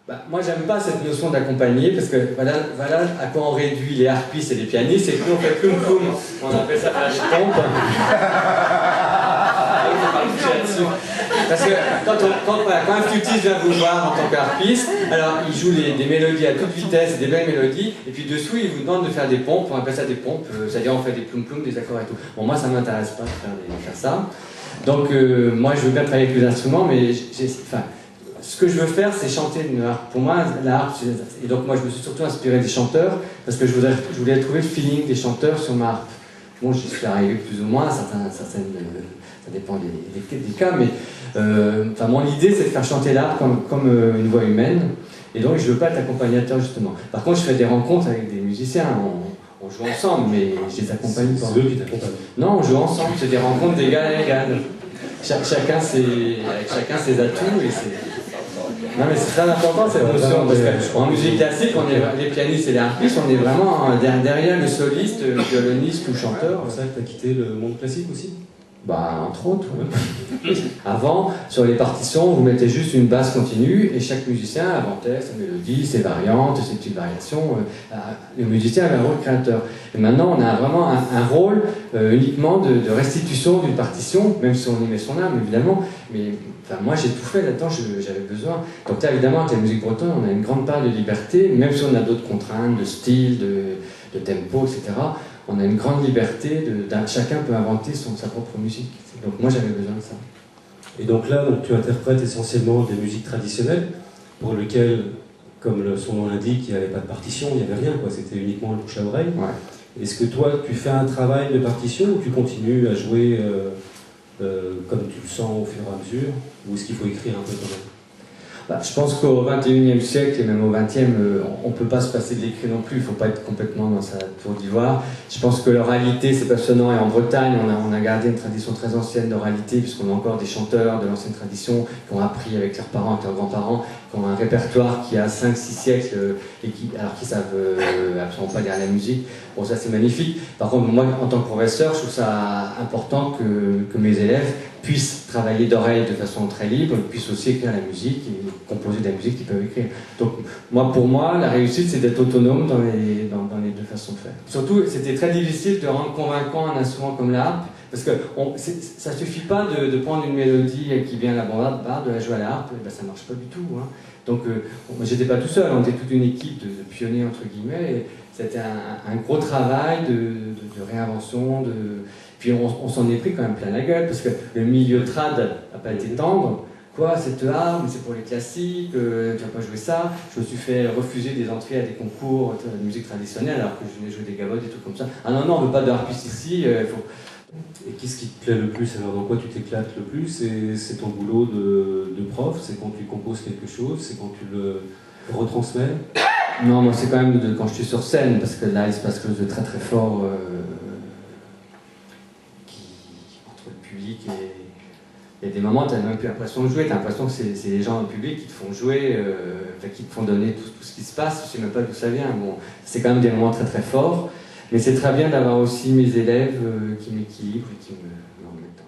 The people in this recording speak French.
Bah, moi, j'aime pas cette notion d'accompagner, parce que voilà à quoi on réduit les harpistes et les pianistes, c'est que nous on fait ploum ploum, on appelle ça faire des pompes. Parce que quand un flûtiste vient vous voir en tant qu'harpiste, alors il joue des mélodies à toute vitesse, des belles mélodies, et puis dessous il vous demande de faire des pompes, on appelle ça des pompes, c'est-à-dire on fait des ploum ploum, des accords et tout. Bon, moi ça m'intéresse pas de faire ça. Donc moi je veux bien travailler avec les instruments, mais ce que je veux faire, c'est chanter une harpe. Pour moi, la harpe, et donc moi je me suis surtout inspiré des chanteurs, parce que je voulais trouver le feeling des chanteurs sur ma harpe. Bon, j'y suis arrivé plus ou moins, ça dépend des cas, mais mon idée c'est de faire chanter l'harpe comme une voix humaine, et donc je veux pas être accompagnateur justement. Par contre, je fais des rencontres avec des musiciens, on joue ensemble, mais je les accompagne pas. C'est eux qui t'accompagnent? Non, on joue ensemble, c'est des rencontres d'égal à égal. Chacun ses atouts, et c'est... Non mais c'est très important cette notion, parce qu'en musique classique, les pianistes et les harpistes, on est vraiment derrière le soliste, le violoniste ou chanteur. C'est ça que tu as quitté le monde classique aussi? Bah, entre autres. Ouais. Avant, sur les partitions, vous mettez juste une basse continue et chaque musicien inventait sa mélodie, ses variantes, ses petites variations. Le musicien avait un rôle créateur. Et maintenant, on a vraiment un rôle uniquement de restitution d'une partition, même si on y met son âme, évidemment. Mais moi, j'ai tout fait là-dedans, j'avais besoin. Donc là, évidemment, avec la musique bretonne, on a une grande part de liberté, même si on a d'autres contraintes de style, de tempo, etc. On a une grande liberté, chacun peut inventer sa propre musique. Donc moi j'avais besoin de ça. Et donc là, tu interprètes essentiellement des musiques traditionnelles, pour lesquelles, comme son nom l'indique, il n'y avait pas de partition, il n'y avait rien, c'était uniquement le bouche à oreille. Ouais. Est-ce que toi, tu fais un travail de partition, ou tu continues à jouer comme tu le sens au fur et à mesure, ou est-ce qu'il faut écrire un peu quand même? Je pense qu'au XXIe siècle et même au XXe, on ne peut pas se passer de l'écrit non plus, il ne faut pas être complètement dans sa tour d'ivoire. Je pense que l'oralité c'est passionnant, et en Bretagne on a gardé une tradition très ancienne d'oralité, puisqu'on a encore des chanteurs de l'ancienne tradition qui ont appris avec leurs parents, avec leurs grands-parents, qui ont un répertoire qui a 5-6 siècles et qui savent absolument pas lire la musique. Bon, ça c'est magnifique. Par contre, moi en tant que professeur, je trouve ça important que mes élèves puissent travailler d'oreille de façon très libre, puissent aussi écrire la musique et composer de la musique qu'ils peuvent écrire. Donc pour moi, la réussite c'est d'être autonome dans les deux façons de faire. Surtout, c'était très difficile de rendre convaincant un instrument comme la harpe, parce que ça ne suffit pas de prendre une mélodie qui vient à la bande, de la jouer à la harpe, ça ne marche pas du tout. Hein. Donc j'étais pas tout seul, on était toute une équipe de pionniers entre guillemets, et c'était un gros travail de réinvention, puis on s'en est pris quand même plein la gueule, parce que le milieu trad n'a pas été tendre. Quoi, cette harpe, c'est pour les classiques, tu vas pas jouer ça. Je me suis fait refuser des entrées à des concours de musique traditionnelle alors que je venais jouer des gavottes, des trucs comme ça. Ah non, on veut pas de harpiste ici, Et qu'est-ce qui te plaît le plus? Alors dans quoi tu t'éclates le plus? C'est ton boulot de prof? C'est quand tu composes quelque chose? C'est quand tu le retransmets? Non, moi c'est quand même quand je suis sur scène, parce que là il se passe quelque chose de très très fort entre le public et... Il y a des moments, tu n'as même plus l'impression de jouer, tu as l'impression que c'est les gens dans le public qui te font jouer, qui te font donner tout ce qui se passe, je ne sais même pas d'où ça vient. Bon, c'est quand même des moments très très forts, mais c'est très bien d'avoir aussi mes élèves qui m'équilibrent et qui me remettent.